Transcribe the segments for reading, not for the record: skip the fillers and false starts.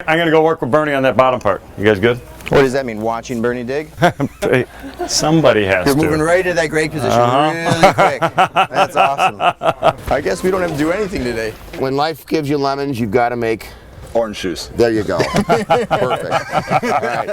I'm gonna go work with Bernie on that bottom part. You guys good? What does that mean, watching Bernie dig? Somebody has You're to. moving right to that great position really quick. That's awesome. I guess we don't have to do anything today. When life gives you lemons, you've got to make Orange juice. There you go. Perfect. All right.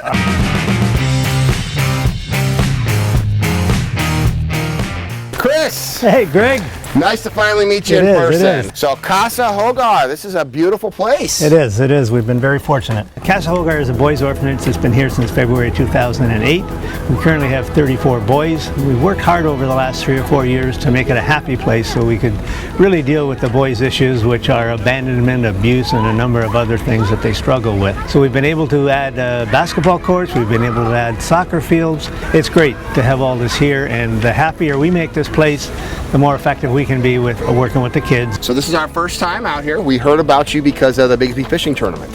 Chris! Hey, Greg. Nice to finally meet you in person. So Casa Hogar, this is a beautiful place. It is, it is. We've been very fortunate. Casa Hogar is a boys' orphanage that's been here since February 2008. We currently have 34 boys. We've worked hard over the last 3 or 4 years to make it a happy place so we could really deal with the boys' issues, which are abandonment, abuse, and a number of other things that they struggle with. So we've been able to add basketball courts, we've been able to add soccer fields. It's great to have all this here, and the happier we make this place, the more effective we can be with working with the kids. So this is our first time out here. We heard about you because of the Bigsby Fishing Tournament.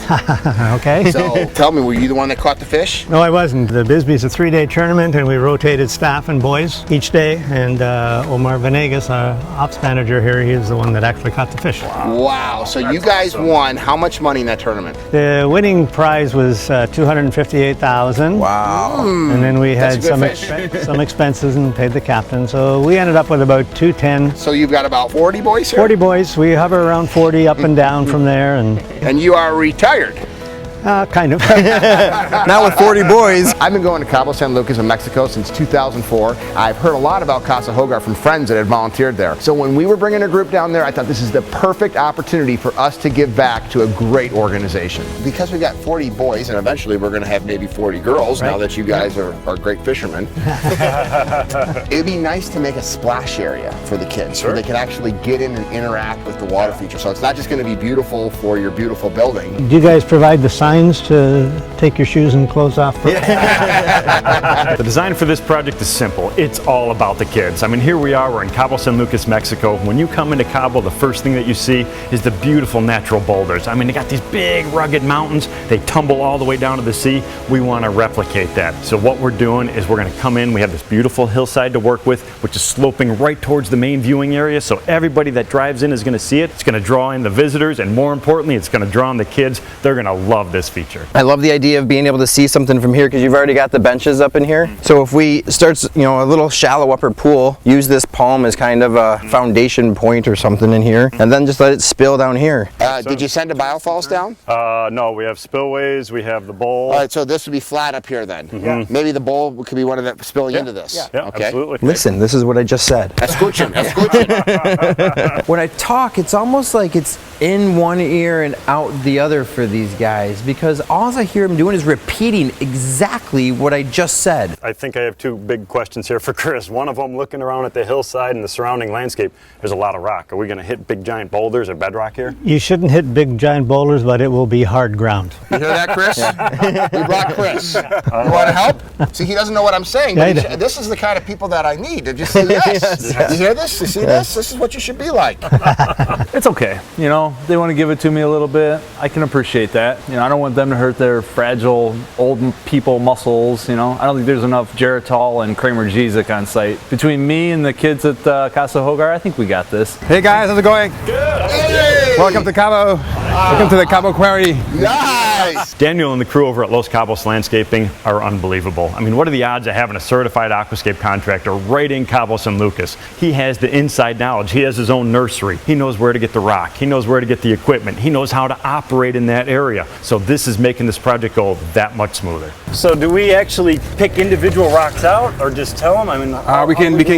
Okay. So tell me, were you the one that caught the fish? No, I wasn't. The Bisbee is a 3-day tournament, and we rotated staff and boys each day, and Omar Venegas, our ops manager here, he's the one that actually caught the fish. Wow. So you guys won how much money in that tournament? The winning prize was $258,000. Wow. And then we had That's a some expenses and paid the captain. So we ended up with about $210. So you've got about 40 boys here? 40 boys. We hover around 40 up and down from there. And you are retired? Kind of. Not with 40 boys. I've been going to Cabo San Lucas in Mexico since 2004. I've heard a lot about Casa Hogar from friends that had volunteered there. So when we were bringing a group down there, I thought this is the perfect opportunity for us to give back to a great organization. Because we got 40 boys, and eventually we're going to have maybe 40 girls, now that you guys are great fishermen. It'd be nice to make a splash area for the kids where they can actually get in and interact with the water feature. So it's not just going to be beautiful for your beautiful building. Do you guys provide the signs to take your shoes and clothes off? The design for this project is simple. It's all about the kids. I mean, here we are, we're in Cabo San Lucas, Mexico. When you come into Cabo, the first thing that you see is the beautiful natural boulders. I mean, they got these big rugged mountains. They tumble all the way down to the sea. We want to replicate that. So what we're doing is we're going to come in. We have this beautiful hillside to work with, which is sloping right towards the main viewing area. So everybody that drives in is going to see it. It's going to draw in the visitors, and more importantly, it's going to draw in the kids. They're going to love this feature. I love the idea of being able to see something from here because you've already got the benches up in here. So if we start, a little shallow upper pool, use this palm as kind of a foundation point or something in here, and then just let it spill down here. Did you send the biofalls down? No, we have spillways, we have the bowl. All right, so this would be flat up here then. Maybe the bowl could be one of the spilling into this. Yeah, okay. Absolutely. Listen, this is what I just said. Escuchen, escuchen. When I talk, it's almost like it's in one ear and out the other for these guys, because all I hear them doing is repeating exactly what I just said. I think I have 2 big questions here for Chris. One of them, looking around at the hillside and the surrounding landscape, there's a lot of rock. Are we going to hit big giant boulders or bedrock here? You shouldn't hit big giant boulders, but it will be hard ground. You hear that, Chris? We brought Chris. You want to help? See, he doesn't know what I'm saying, but this is the kind of people that I need to just say yes. You hear this? You see this? This is what you should be like. It's okay. They want to give it to me a little bit. I can appreciate that. I don't want them to hurt their fragile old people muscles. I don't think there's enough Geritol and Kramer Jezik on site. Between me and the kids at Casa Hogar, I think we got this. Hey guys, how's it going? Good. Hey. Welcome to Cabo. Welcome to the Cabo Quarry. Nice. Daniel and the crew over at Los Cabos Landscaping are unbelievable. I mean, what are the odds of having a certified Aquascape contractor right in Cabo San Lucas? He has the inside knowledge. He has his own nursery. He knows where to get the rock. He knows where to get the equipment. He knows how to operate in that area. So this is making this project go that much smoother. So do we actually pick individual rocks out or just tell them? I mean,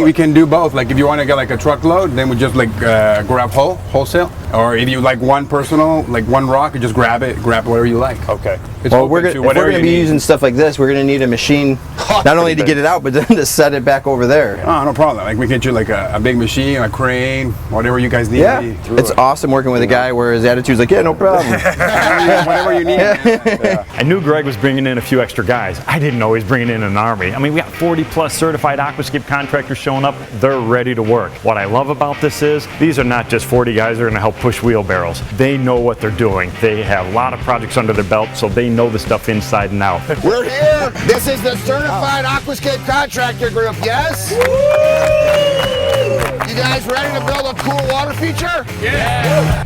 we can do both. Like if you want to get like a truckload, then we just grab wholesale. Or if you like one personal, like one rock, you just grab whatever you like. Okay. Well, if we're going to be using stuff like this, we're going to need a machine, not only to get it out, but then to set it back over there. Oh, no problem. Like we can get you like a big machine, a crane, whatever you guys need. Yeah, it's awesome working with a guy where his attitude's like, yeah, no problem. Whatever you need. Yeah. I knew Greg was bringing in a few extra guys. I didn't know he was bringing in an army. I mean, we got 40 plus certified Aquascape contractors showing up. They're ready to work. What I love about this is these are not just 40 guys that are going to help push wheelbarrows. They know what they're doing. They have a lot of projects under their belt, so they know the stuff inside and out. We're here. This is the certified Aquascape contractor group, yes? Woo! You guys ready to build a cool water feature? Yeah!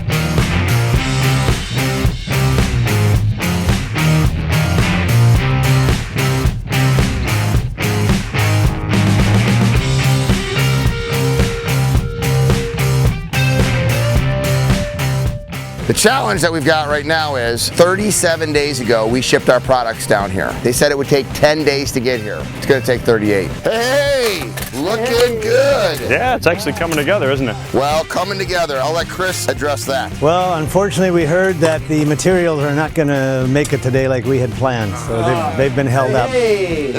challenge that we've got right now is 37 days ago we shipped our products down here. They said it would take 10 days to get here. It's going to take 38. Hey, looking good. Yeah, it's actually coming together, isn't it? Well, coming together. I'll let Chris address that. Well, unfortunately, we heard that the materials are not going to make it today like we had planned, so they've been held up. Hey!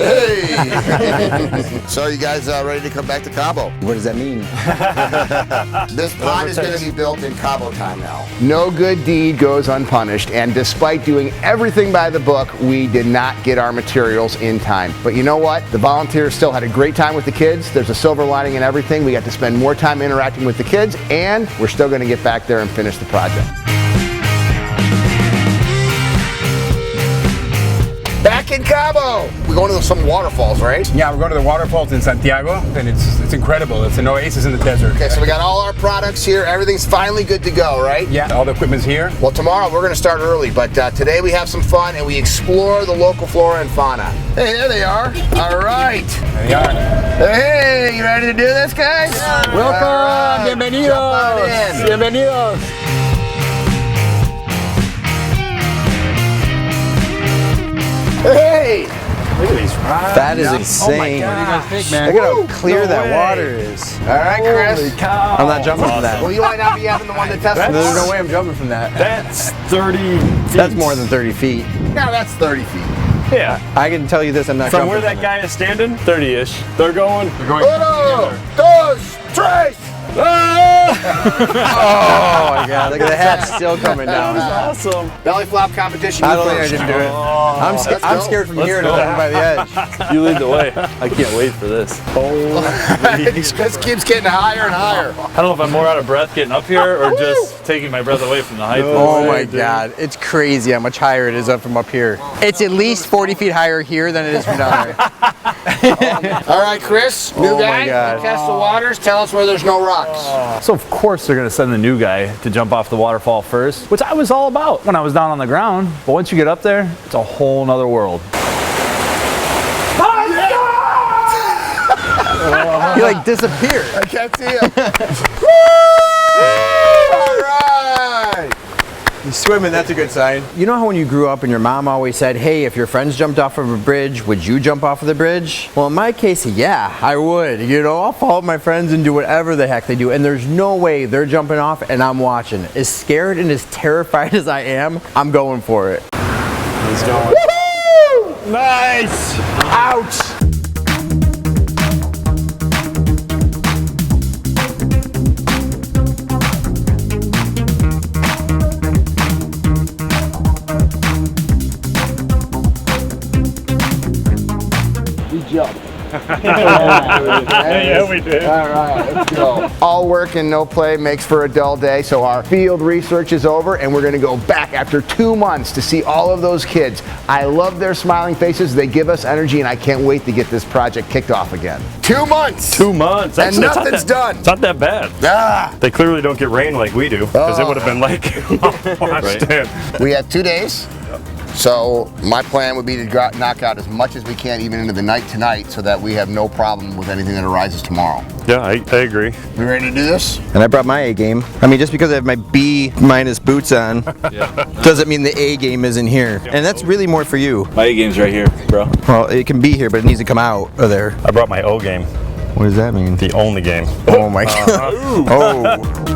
So you guys ready to come back to Cabo? What does that mean? This pond is going to be built in Cabo time now. No good deed goes unpunished, and despite doing everything by the book, we did not get our materials in time. But you know what? The volunteers still had a great time with the kids. There's a silver lining in everything. We got to spend more time interacting with the kids, and we're still going to get back there and finish the project. Back in Cabo! We're going to some waterfalls, right? Yeah, we're going to the waterfalls in Santiago, and it's incredible. It's an oasis in the desert. Okay, so we got all our products here. Everything's finally good to go, right? Yeah, all the equipment's here. Well, tomorrow we're going to start early, but today we have some fun and we explore the local flora and fauna. Hey, there they are. All right. There they are. Hey, you ready to do this, guys? Welcome! All right. Bienvenidos! Jump on in. Bienvenidos! Hey! Look at these. That is insane. What do you guys think, man? Look at how clear No that way. water is. All right, Chris. I'm not jumping from that. Well, you might not be having the one to test it. There's no way I'm jumping from that. That's 30 feet. That's more than 30 feet. No, that's 30 feet. Yeah. I can tell you this, I'm not From jumping where that from guy is standing, 30-ish. They're going. We're going Uno, dos, tres! Oh my god, look at the hat still coming down. Awesome. Belly flop competition. I you don't think I first. didn't do it. I'm scared from here to over by the edge. You lead the way. I can't wait for this. This keeps getting higher and higher. I don't know if I'm more out of breath getting up here or just taking my breath away from the height. Oh my god, it's crazy how much higher it is up from up here. It's at least 40 feet higher here than it is from down there. All right, Chris, new Oh my guy, God. test the waters, tell us where there's no rocks. So of course they're gonna send the new guy to jump off the waterfall first, which I was all about when I was down on the ground. But once you get up there, it's a whole nother world. He like disappeared. I can't see him. All right. He's swimming, that's a good sign. You know how when you grew up and your mom always said, hey, if your friends jumped off of a bridge, would you jump off of the bridge? Well, in my case, yeah, I would. You know, I'll follow my friends and do whatever the heck they do. And there's no way they're jumping off and I'm watching. As scared and as terrified as I am, I'm going for it. He's going. Woo-hoo! Nice. Ouch. Yeah, we did. All right, let's go. All work and no play makes for a dull day, so our field research is over and we're gonna go back after 2 months to see all of those kids. I love their smiling faces, they give us energy, and I can't wait to get this project kicked off again. 2 months! 2 months. And Actually, it's not nothing's that- done. It's not that bad. Ah, They clearly don't get rain like we do, because it would have been like washed in. we have 2 days. So my plan would be to knock out as much as we can even into the night tonight so that we have no problem with anything that arises tomorrow. Yeah, I agree. We ready to do this? And I brought my A game. I mean, just because I have my B- boots on doesn't mean the A game isn't here. And that's really more for you. My A game's right here, bro. Well, it can be here, but it needs to come out of there. I brought my O game, What does that mean? the only game. Oh my god. Oh.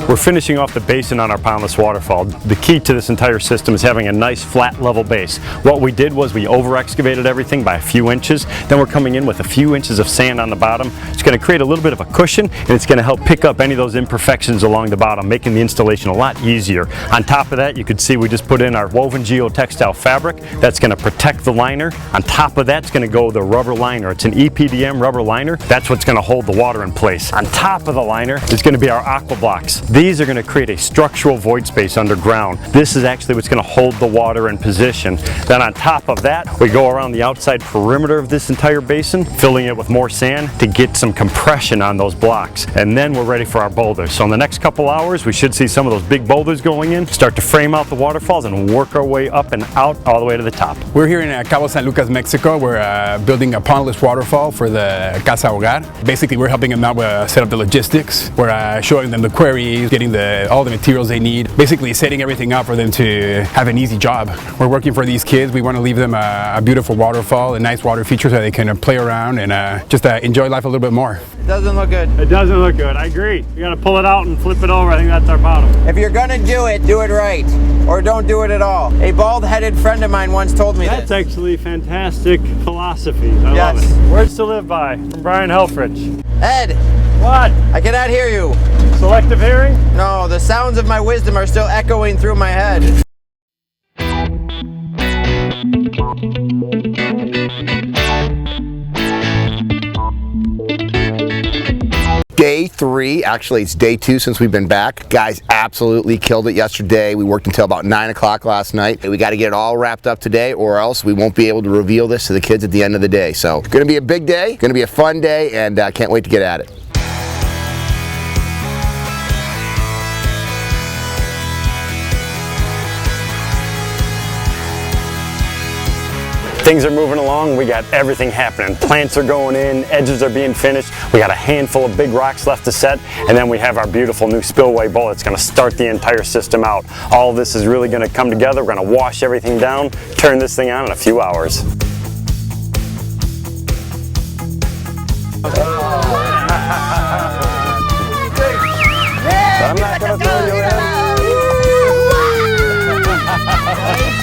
We're finishing off the basin on our Pondless Waterfall. The key to this entire system is having a nice flat level base. What we did was we over excavated everything by a few inches. Then we're coming in with a few inches of sand on the bottom. It's going to create a little bit of a cushion, and it's going to help pick up any of those imperfections along the bottom, making the installation a lot easier. On top of that, you can see we just put in our woven geotextile fabric. That's going to protect the liner. On top of that's going to go the rubber liner. It's an EPDM rubber liner. That's what's going to hold the water in place. On top of the liner is going to be our aqua blocks. These are going to create a structural void space underground. This is actually what's going to hold the water in position. Then on top of that, we go around the outside perimeter of this entire basin, filling it with more sand to get some compression on those blocks. And then we're ready for our boulders. So in the next couple hours, we should see some of those big boulders going in, start to frame out the waterfalls and work our way up and out all the way to the top. We're here in Cabo San Lucas, Mexico. We're building a Pondless Waterfall for the Casa Hogar. Basically, we're helping them out with set up the logistics. We're showing them the quarries, getting all the materials they need, basically setting everything up for them to have an easy job. We're working for these kids. We want to leave them a beautiful waterfall, a nice water feature so they can play around and just enjoy life a little bit more. It doesn't look good. It doesn't look good. I agree. You got to pull it out and flip it over. I think that's our bottom. If you're gonna do it right. Or don't do it at all. A bald-headed friend of mine once told me That's this. actually fantastic philosophy. I love Yes. it. Words to live by from Brian Helfrich. Ed, What? I cannot hear you. Selective hearing? No, the sounds of my wisdom are still echoing through my head. Day 3, actually it's day 2 since we've been back. Guys absolutely killed it yesterday. We worked until about 9 o'clock last night. We got to get it all wrapped up today or else we won't be able to reveal this to the kids at the end of the day. So gonna be a big day, gonna be a fun day, and can't wait to get at it. Things are moving along. We got everything happening. Plants are going in, edges are being finished. We got a handful of big rocks left to set, and then we have our beautiful new spillway bowl that's going to start the entire system out. All of this is really going to come together. We're going to wash everything down, turn this thing on in a few hours. I'm not going to throw you in.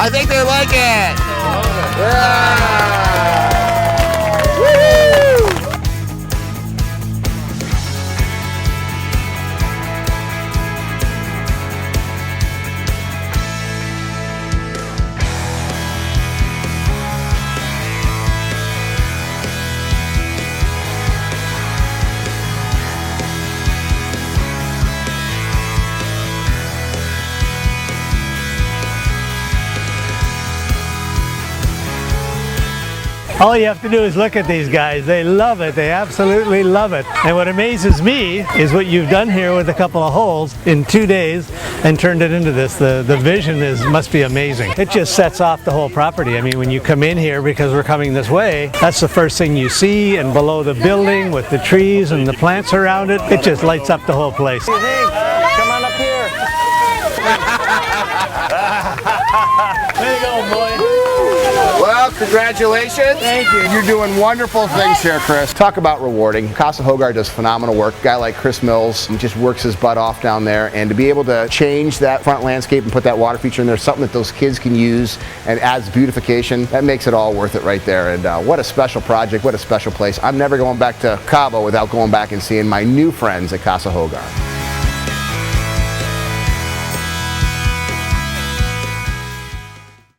I think they like it. All you have to do is look at these guys. They love it. They absolutely love it. And what amazes me is what you've done here with a couple of holes in 2 days and turned it into this. The vision must be amazing. It just sets off the whole property. I mean, when you come in here, because we're coming this way, that's the first thing you see, and below the building with the trees and the plants around it, it just lights up the whole place. Come on up here. There you go, boy. Well, congratulations. Thank you. You're doing wonderful things here, Chris. Talk about rewarding. Casa Hogar does phenomenal work. A guy like Chris Mills, he just works his butt off down there, and to be able to change that front landscape and put that water feature in there, something that those kids can use and adds beautification, that makes it all worth it right there. And what a special project, what a special place. I'm never going back to Cabo without going back and seeing my new friends at Casa Hogar.